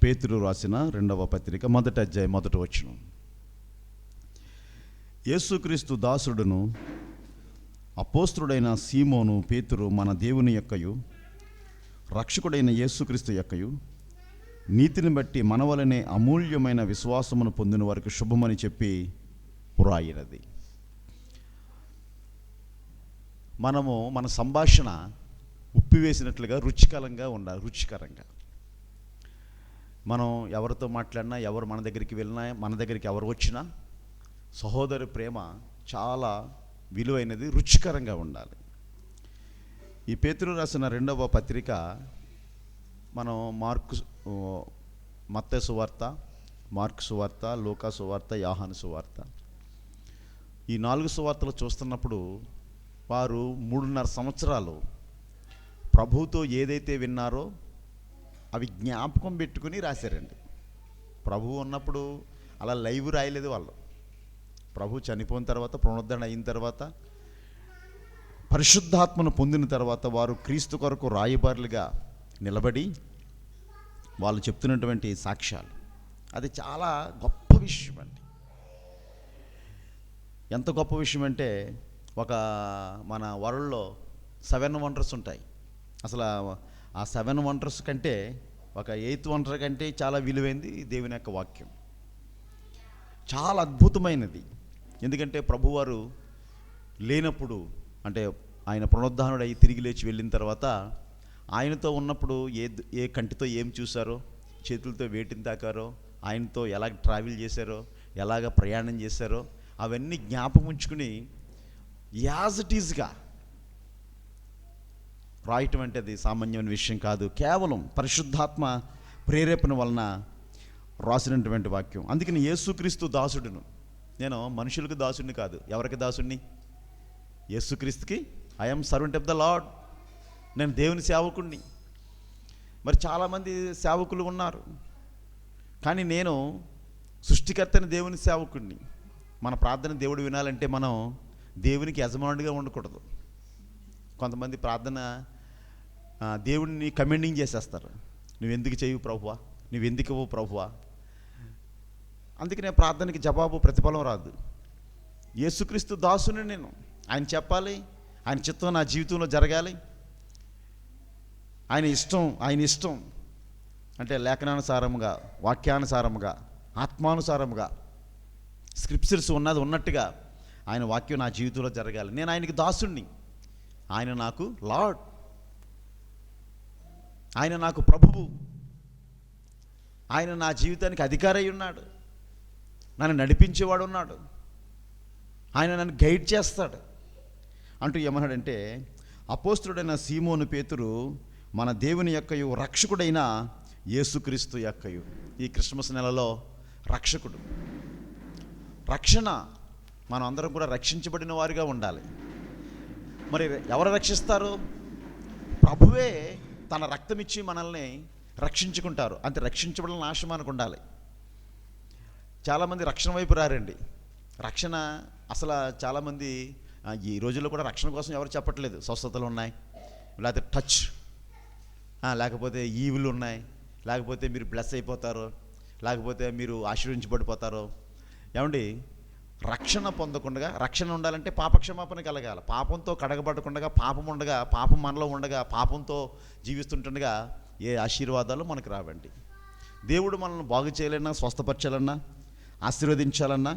పేతురు రాసిన 2వ పత్రిక 1వ అధ్యాయం 1వ వచనం. యేసుక్రీస్తు దాసుడును అపోస్తలుడైన సీమోను పేతురు మన దేవుని యొక్కయు రక్షకుడైన యేసుక్రీస్తు యొక్కయు నీతిని బట్టి మనవలనే అమూల్యమైన విశ్వాసమును పొందిన వారికి శుభమని చెప్పి పురాయినది. మనము మన సంభాషణ ఉప్పి వేసినట్లుగా రుచికరంగా ఉండాలి. రుచికరంగా మనం ఎవరితో మాట్లాడినా, ఎవరు మన దగ్గరికి వెళ్ళినా, మన దగ్గరికి ఎవరు వచ్చినా సహోదరి ప్రేమ చాలా విలువైనది, రుచికరంగా ఉండాలి. ఈ పేతురు రాసిన 2వ పత్రిక మనం మత్తయి సువార్త, మార్కు సువార్త, లూకా సువార్త, యోహాను సువార్త, ఈ 4 సువార్తలు చూస్తున్నప్పుడు వారు 3.5 సంవత్సరాలు ప్రభువుతో ఏదైతే విన్నారో అవి జ్ఞాపకం పెట్టుకుని రాశారండి. ప్రభువు ఉన్నప్పుడు అలా లైవ్ రాయలేదు వాళ్ళు. ప్రభు చనిపోయిన తర్వాత, పునరుద్ధరణ అయిన తర్వాత, పరిశుద్ధాత్మను పొందిన తర్వాత వారు క్రీస్తు కొరకు రాయబారులుగా నిలబడి వాళ్ళు చెప్తున్నటువంటి సాక్ష్యాలు, అది చాలా గొప్ప విషయం అండి. ఎంత గొప్ప విషయం అంటే, మన వరల్డ్లో 7 వండర్స్ ఉంటాయి. అసలు ఆ 7 వండర్స్ కంటే ఒక 8th వండర్ కంటే చాలా విలువైంది దేవుని యొక్క వాక్యం. చాలా అద్భుతమైనది. ఎందుకంటే ప్రభువారు లేనప్పుడు, అంటే ఆయన పునరుద్ధానుడై తిరిగి లేచి వెళ్ళిన తర్వాత ఆయనతో ఉన్నప్పుడు ఏ కంటితో ఏం చూశారో, చేతులతో వేటిని తాకారో, ఆయనతో ఎలా ట్రావెల్ చేశారో, ఎలాగ ప్రయాణం చేశారో అవన్నీ జ్ఞాపకం ఉంచుకుని యాజ్ ఇట్ ఈజ్గా రాయటం అంటే అది సామాన్యమైన విషయం కాదు. కేవలం పరిశుద్ధాత్మ ప్రేరేపణ వలన రాసినటువంటి వాక్యం. అందుకని యేసుక్రీస్తు దాసుడును, నేను మనుషులకు దాసుడిని కాదు. ఎవరికి దాసుడిని? యేసుక్రీస్తుకి. I'm servant of the lord. నేను దేవుని సేవకుడిని. మరి చాలామంది సేవకులు ఉన్నారు, కానీ నేను సృష్టికర్తని దేవుని సేవకుడిని. మన ప్రార్థన దేవుడు వినాలంటే మనం దేవునికి యజమానుడిగా ఉండకూడదు. కొంతమంది ప్రార్థన దేవుడిని కమెండింగ్ చేసేస్తారు. నువ్వెందుకు చేయవు ప్రభువా, నువ్వెందుకు ఇవ్వవు ప్రభువా. అందుకనే ప్రార్థనకి జవాబు, ప్రతిఫలం రాదు. యేసుక్రీస్తు దాసుని నేను. ఆయన చెప్పాలి, ఆయన చిత్తం నా జీవితంలో జరగాలి. ఆయన ఇష్టం అంటే లేఖనానుసారముగా, వాక్యానుసారముగా, ఆత్మానుసారముగా, స్క్రిప్చర్స్ ఉన్నట్టుగా ఆయన వాక్యం నా జీవితంలో జరగాలి. నేను ఆయనకి దాసుణ్ణి. ఆయన నాకు లార్డ్, ఆయన నాకు ప్రభువు, ఆయన నా జీవితానికి అధికారై ఉన్నాడు, నన్ను నడిపించేవాడు ఉన్నాడు, ఆయన నన్ను గైడ్ చేస్తాడు అంటూ ఏమన్నాడంటే, అపోస్తలుడైన సీమోను పేతురు మన దేవుని యొక్కయు రక్షకుడైన యేసుక్రీస్తు యొక్కయు. ఈ క్రిస్మస్ నెలలో రక్షకుడు, రక్షణ, మనం అందరం కూడా రక్షించబడిన వారిగా ఉండాలి. మరి ఎవరు రక్షిస్తారు? ప్రభువే తన రక్తం ఇచ్చి మనల్ని రక్షించుకుంటారు. అంతే, రక్షించబడిన నాశం మనకు ఉండాలి. చాలామంది రక్షణ వైపు రారండి. రక్షణ అసలు చాలామంది ఈ రోజుల్లో కూడా రక్షణ కోసం ఎవరు చెప్పట్లేదు. స్వస్థతలు ఉన్నాయి, లేకపోతే టచ్, లేకపోతే ఈవులు ఉన్నాయి, లేకపోతే మీరు బ్లెస్ అయిపోతారు, లేకపోతే మీరు ఆశీర్వించబడిపోతారు. ఏమండి, రక్షణ పొందకుండా, రక్షణ ఉండాలంటే పాపక్షమాపణ కలగాలి. పాపంతో కడగబడకుండా, పాపం మనలో ఉండగా, పాపంతో జీవిస్తుంటుండగా ఏ ఆశీర్వాదాలు మనకు రావండి. దేవుడు మనల్ని బాగు చేయాలన్నా, స్వస్థపరచాలన్నా, ఆశీర్వదించాలన్నా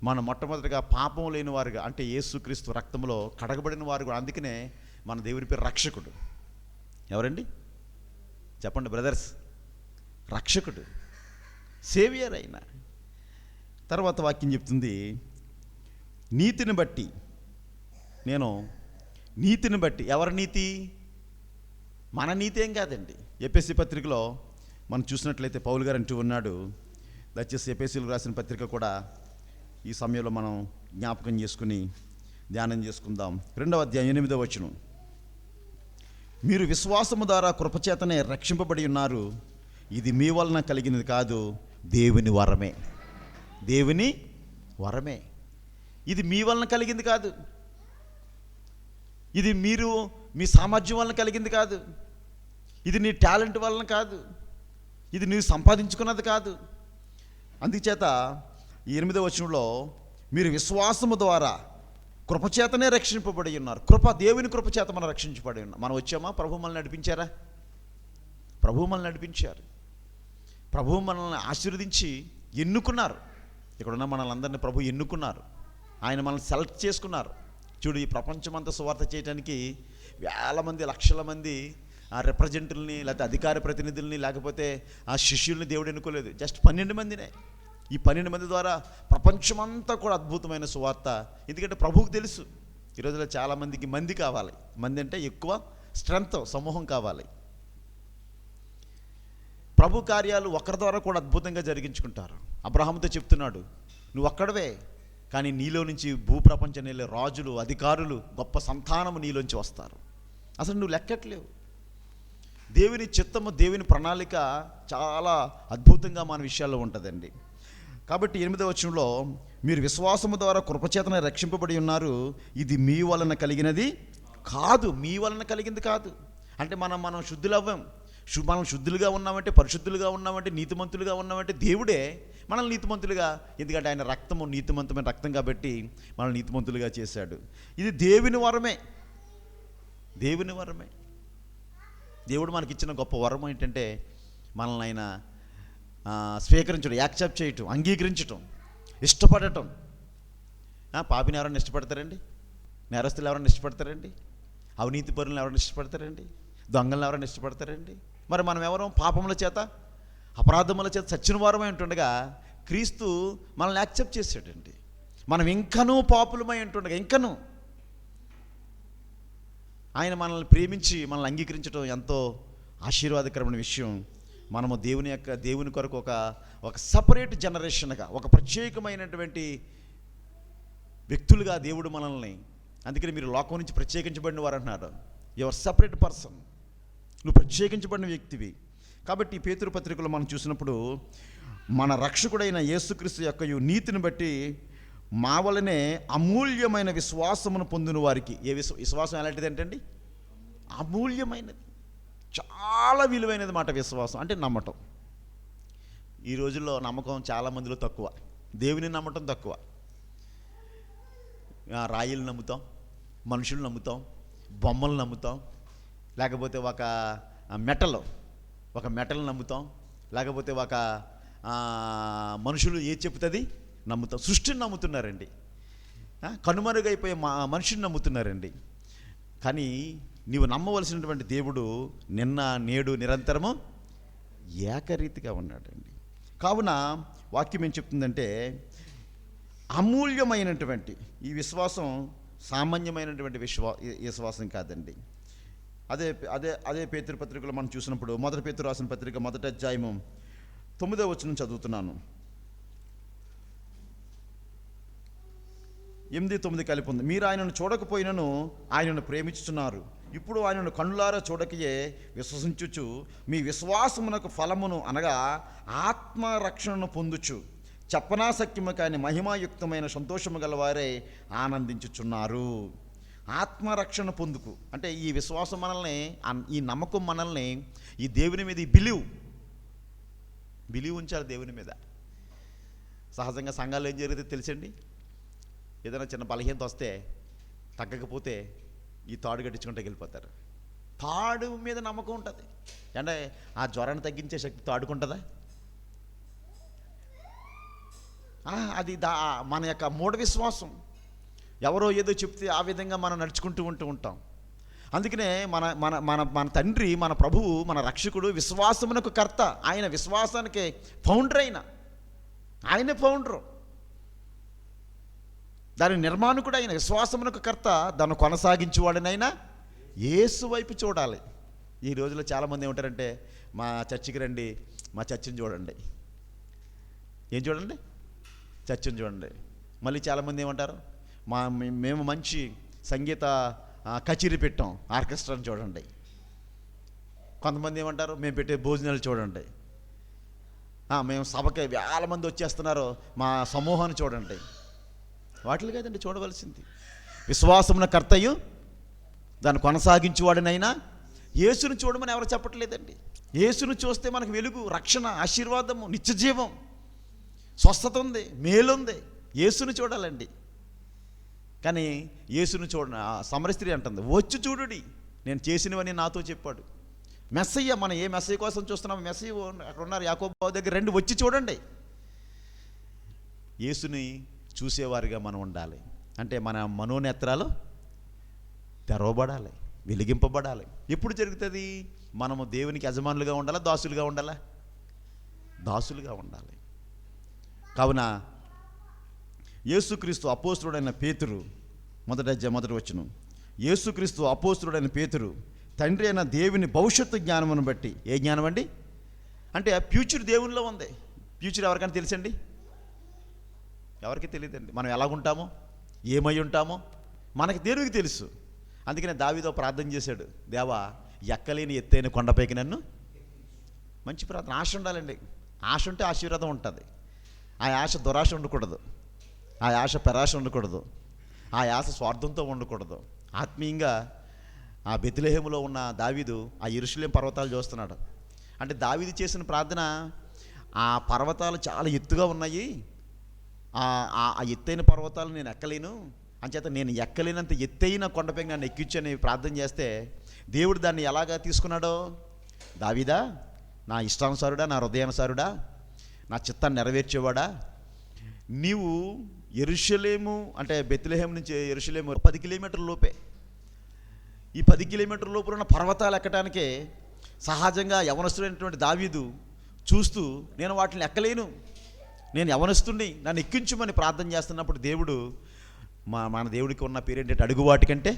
మనం మొట్టమొదటిగా పాపం లేని వారుగా, అంటే యేసుక్రీస్తు రక్తంలో కడగబడిన వారు. అందుకనే మన దేవుని పేరు రక్షకుడు. ఎవరండి చెప్పండి బ్రదర్స్? రక్షకుడు, సేవియర్ అయిన. తర్వాత వాక్యం చెప్తుంది, నీతిని బట్టి. నీతిని బట్టి. ఎవరి నీతి? మన నీతి ఏం కాదండి. ఎఫెసీ పత్రికలో మనం చూసినట్లయితే పౌలు గారు అంటూ ఉన్నాడు. దయచేసి ఎఫెసీలకు రాసిన పత్రిక కూడా ఈ సమయంలో మనం జ్ఞాపకం చేసుకుని ధ్యానం చేసుకుందాం. 2వ అధ్యాయం 8వ వచనం, మీరు విశ్వాసము ద్వారా కృపచేతనే రక్షింపబడి ఉన్నారు. ఇది మీ వలన కలిగినది కాదు, దేవుని వరమే. దేవుని వరమే. ఇది మీ వలన కలిగింది కాదు, ఇది మీ సామర్థ్యం వలన కలిగింది కాదు, ఇది నీ టాలెంట్ వలన కాదు, ఇది నీవు సంపాదించుకున్నది కాదు. అందుచేత ఈ 8వ వచనంలో మీరు విశ్వాసము ద్వారా కృపచేతనే రక్షింపబడి ఉన్నారు. దేవుని కృపచేత మనం రక్షించబడి ఉన్నాం. మనం వచ్చామా? ప్రభు మనల్ని నడిపించారా? ప్రభు మనల్ని నడిపించారు. ప్రభు మనల్ని ఆశీర్వదించి ఎన్నుకున్నారు. ఇక్కడున్న మనల్ని అందరినీ ప్రభు ఎన్నుకున్నారు. ఆయన మనల్ని సెలెక్ట్ చేసుకున్నారు. చూడు, ఈ ప్రపంచమంతా సువార్త చేయడానికి వేల మంది, లక్షల మంది ఆ రిప్రజెంటేటివ్ని, లేకపోతే అధికార ప్రతినిధుల్ని, లేకపోతే ఆ శిష్యుల్ని దేవుడు ఎన్నుకోలేదు. జస్ట్ 12 మందినే. ఈ 12 మంది ద్వారా ప్రపంచమంతా కూడా అద్భుతమైన సువార్త. ఎందుకంటే ప్రభువుకు తెలుసు ఈ రోజుల్లో చాలామందికి మంది కావాలి. మంది అంటే ఎక్కువ స్ట్రెంగ్త్, సమూహం కావాలి. ప్రభు కార్యాలు ఒకరి ద్వారా కూడా అద్భుతంగా జరిగించుకుంటారు. అబ్రహాముతో చెప్తున్నాడు, నువ్వు ఒక్కడవే, కానీ నీలో నుంచి భూప్రపంచం వెళ్ళే రాజులు, అధికారులు, గొప్ప సంతానము నీలోంచి వస్తారు. అసలు నువ్వు లెక్కట్లేవు. దేవుని చిత్తము, దేవుని ప్రణాళిక చాలా అద్భుతంగా మన విషయాల్లో ఉంటుందండి. కాబట్టి 8వ వచనంలో మీరు విశ్వాసము ద్వారా కృపచేతనే రక్షింపబడి ఉన్నారు, ఇది మీ వలన కలిగినది కాదు. మీ వలన కలిగింది కాదు అంటే మనం శుద్ధులవ్వం. మనం శుద్ధులుగా ఉన్నామంటే, పరిశుద్ధులుగా ఉన్నామంటే, నీతిమంతులుగా ఉన్నామంటే దేవుడే మనల్ని నీతిమంతులుగా, ఎందుకంటే ఆయన రక్తము నీతిమంతమైన రక్తం కాబట్టి మనల్ని నీతిమంతులుగా చేశాడు. ఇది దేవుని వరమే. దేవుని వరమే. దేవుడు మనకిచ్చిన గొప్ప వరం ఏంటంటే మనల్ని ఆయన స్వీకరించడం, యాక్సెప్ట్ చేయటం, అంగీకరించటం, ఇష్టపడటం. పాపిని ఎవరైనా ఇష్టపడతారండి? నేరస్తులు ఎవరైనా ఇష్టపడతారండి? అవినీతి పరులను ఎవరైనా ఇష్టపడతారండి? దొంగలను ఎవరైనా ఇష్టపడతారండి? మరి మనం ఎవరో పాపముల చేత, అపరాధముల చేత చచ్చిన వారమై ఉంటుండగా క్రీస్తు మనల్ని యాక్సెప్ట్ చేశాడండి. మనం ఇంకనూ పాపులమై ఉంటుండగా ఇంకనూ ఆయన మనల్ని ప్రేమించి మనల్ని అంగీకరించడం ఎంతో ఆశీర్వాదకరమైన విషయం. మనము దేవుని కొరకు ఒక సపరేట్ జనరేషన్గా, ఒక ప్రత్యేకమైనటువంటి వ్యక్తులుగా దేవుడు మనల్ని, అందుకని మీరు లోకం నుంచి ప్రత్యేకించబడిన వారు అంటున్నారు. యువర్ సపరేట్ పర్సన్, నువ్వు ప్రత్యేకించబడిన వ్యక్తివి. కాబట్టి పేతురు పత్రికలో మనం చూసినప్పుడు మన రక్షకుడైన యేసుక్రీస్తు యొక్క నీతిని బట్టి మా వలనే అమూల్యమైన విశ్వాసమును పొందిన వారికి, విశ్వాసం ఎలాంటిది ఏంటండి? అమూల్యమైనది, చాలా విలువైనది మాట. విశ్వాసం అంటే నమ్మటం. ఈ రోజుల్లో నమ్మకం చాలామందిలో తక్కువ. దేవుని నమ్మటం తక్కువ. రాయిలు నమ్ముతాం, మనుషులు నమ్ముతాం, బొమ్మలు నమ్ముతాం, లేకపోతే ఒక మెటల్ నమ్ముతాం, లేకపోతే ఒక మనుషులు ఏది చెప్తుంది నమ్ముతాం. సృష్టిని నమ్ముతున్నారండి. కనుమరుగైపోయే మనిషిని నమ్ముతున్నారండి. కానీ నీవు నమ్మవలసినటువంటి దేవుడు నిన్న, నేడు, నిరంతరము ఏకరీతిగా ఉన్నాడండి. కావున వాక్యం ఏం చెప్తుందంటే అమూల్యమైనటువంటి ఈ విశ్వాసం సామాన్యమైనటువంటి విశ్వాసం కాదండి. అదే పేతురు పత్రికలో మనం చూసినప్పుడు, మొదటి పేతురు రాసిన పత్రిక 1వ అధ్యాయము 9వ వచనం చదువుతున్నాను. 8-9 కలిపి ఉంది. మీరు ఆయనను చూడకపోయినను ఆయనను ప్రేమించుతున్నారు. ఇప్పుడు ఆయనను కన్నులారా చూడకయే విశ్వసించుచు మీ విశ్వాసమునకు ఫలమును అనగా ఆత్మరక్షణను పొందుచు చెప్పనాశక్యము కాని మహిమాయుక్తమైన సంతోషము గలవారే ఆనందించుచున్నారు. ఆత్మరక్షణ పొందుకు అంటే ఈ విశ్వాసం మనల్ని, ఈ నమ్మకం మనల్ని ఈ దేవుని మీద ఈ బిలీవ్ ఉంచాలి దేవుని మీద. సహజంగా సంఘాల్లో ఏం జరిగితే తెలుసండి, ఏదైనా చిన్న బలహీనత వస్తే తగ్గకపోతే ఈ తాడు కట్టించుకుంటే వెళ్ళిపోతారు. తాడు మీద నమ్మకం ఉంటుంది. అంటే ఆ జ్వరాన్ని తగ్గించే శక్తి తాడుకుంటుందా? అది మన యొక్క మూఢ విశ్వాసం. ఎవరో ఏదో చెప్తే ఆ విధంగా మనం నడుచుకుంటూ ఉంటాం. అందుకనే మన తండ్రి, మన ప్రభువు, మన రక్షకుడు విశ్వాసమునకు కర్త. ఆయన విశ్వాసానికి ఫౌండర్. ఆయనే ఫౌండరు, దాని నిర్మాణకుడు అయిన విశ్వాసమునకు కర్త, దాన్ని కొనసాగించేవాడినైనా యేసు వైపు చూడాలి. ఈ రోజుల్లో చాలామంది ఏమంటారంటే మా చర్చికి రండి, మా చర్చిని చూడండి. ఏం చూడండి? చర్చిని చూడండి. మళ్ళీ చాలామంది ఏమంటారు, మేము మంచి సంగీత కచేరీ పెట్టాం, ఆర్కెస్ట్రాని చూడండి. కొంతమంది ఏమంటారు, మేము పెట్టే భోజనాలు చూడండి. మేము సభకి వేల మంది వచ్చేస్తున్నారు, మా సమూహాన్ని చూడండి. వాటిని కదండి చూడవలసింది. విశ్వాసమున కర్తయు దాన్ని కొనసాగించేవాడినైనా యేసును చూడమని ఎవరు చెప్పట్లేదండి. యేసును చూస్తే మనకు వెలుగు, రక్షణ, ఆశీర్వాదము, నిత్యజీవం, స్వస్థత ఉంది, మేలుంది. యేసును చూడాలండి. కానీ యేసును సమర స్త్రీ అంటుంది, వచ్చి చూడుడి నేను చేసినవని నాతో చెప్పాడు. మెస్సయ్య, మనం ఏ మెస్సయ్య కోసం చూస్తున్నాం? మెస్సయ్య అక్కడ ఉన్నారు, యాకోబు దగ్గర రండి, వచ్చి చూడండి. యేసుని చూసేవారిగా మనం ఉండాలి. అంటే మన మనోనేత్రాలు తెరవబడాలి, వెలిగింపబడాలి. ఎప్పుడు జరుగుతుంది? మనము దేవునికి యజమానులుగా ఉండాలా, దాసులుగా ఉండాలా? దాసులుగా ఉండాలి. కావున యేసుక్రీస్తు అపోస్తుడైన పేతురు, మొదటి వచనం, యేసుక్రీస్తు అపోస్తుడైన పేతురు తండ్రి అయిన దేవుని భవిష్యత్తు జ్ఞానమును బట్టి. ఏ జ్ఞానం అండి? అంటే ఫ్యూచర్ దేవునిలో ఉంది. ఫ్యూచర్ ఎవరికైనా తెలుసండి? ఎవరికి తెలియదండి. మనం ఎలాగుంటామో, ఏమై ఉంటామో మనకి దేవునికి తెలుసు. అందుకనే దావీదు ప్రార్థన చేశాడు, దేవా ఎక్కలేని ఎత్తైన కొండపైకి నన్ను. మంచి ప్రార్థన. ఆశ ఉండాలండి. ఆశ ఉంటే ఆశీర్వాదం ఉంటుంది. ఆ ఆశ దురాశ ఉండకూడదు, ఆ ఆశ పెరాశ ఉండకూడదు, ఆ ఆశ స్వార్థంతో ఉండకూడదు. ఆత్మీయంగా ఆ బెత్లెహేములో ఉన్న దావీదు ఆ యెరూషలేము పర్వతాలు చూస్తున్నాడు. అంటే దావీదు చేసిన ప్రార్థన, ఆ పర్వతాలు చాలా ఎత్తుగా ఉన్నాయి, ఆ ఎత్తైన పర్వతాలు నేను ఎక్కలేను, అంచేత నేను ఎక్కలేనంత ఎత్తైన కొండపై నన్ను ఎక్కించని ప్రార్థన చేస్తే దేవుడు దాన్ని ఎలాగా తీసుకున్నాడో, దావీదా నా ఇష్టానుసారుడా, నా హృదయానుసారుడా, నా చిత్తాన్ని నెరవేర్చేవాడా, నీవు యెరూషలేము అంటే బెత్లెహేము నుంచి యెరూషలేము 10 కిలోమీటర్ల లోపే. ఈ 10 కిలోమీటర్ల లోపల ఉన్న పర్వతాలు ఎక్కడానికే సహజంగా యవనస్తుడైనటువంటి దావీదు చూస్తూ, నేను వాటిని ఎక్కలేను, నేను యవనస్తుడిని, నన్ను ఎక్కించుమని ప్రార్థన చేస్తున్నప్పుడు దేవుడు, మన దేవుడికి ఉన్న పేరు ఏంటంటే, అడుగు వాటికంటే,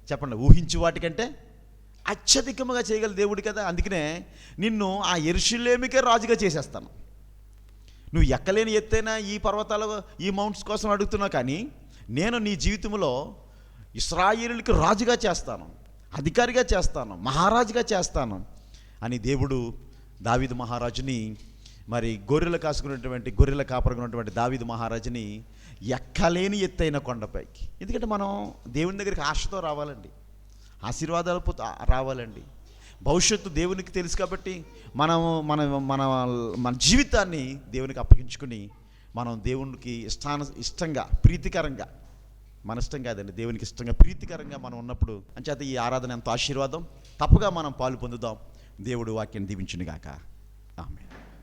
చెప్పండి, ఊహించు వాటికంటే అత్యధికముగా చేయగల దేవుడు కదా. అందుకనే నిన్ను ఆ యెరూషలేముకే రాజుగా చేసేస్తాను. నువ్వు ఎక్కలేని ఎత్తైన ఈ పర్వతాల, ఈ మౌంట్స్ కోసం అడుగుతున్నావు, కానీ నేను నీ జీవితంలో ఇశ్రాయేలుకి రాజుగా చేస్తాను, అధికారిగా చేస్తాను, మహారాజుగా చేస్తాను అని దేవుడు దావీదు మహారాజుని, మరి గొర్రెలు కాపరిగా ఉన్నటువంటి దావీదు మహారాజుని ఎక్కలేని ఎత్తైన కొండపైకి. ఎందుకంటే మనం దేవుని దగ్గరికి ఆశతో రావాలండి, ఆశీర్వాదాలతో రావాలండి. భవిష్యత్తు దేవునికి తెలుసు కాబట్టి మన జీవితాన్ని దేవునికి అప్పగించుకుని మనం దేవునికి ఇష్టంగా ప్రీతికరంగా, మన ఇష్టం కాదండి, దేవునికి ఇష్టంగా ప్రీతికరంగా మనం ఉన్నప్పుడు అంచేత ఈ ఆరాధన ఎంతో ఆశీర్వాదం. తప్పగా మనం పాలు పొందుదాం. దేవుడు వాక్యాన్ని దీవించునుగాక. ఆమేన్.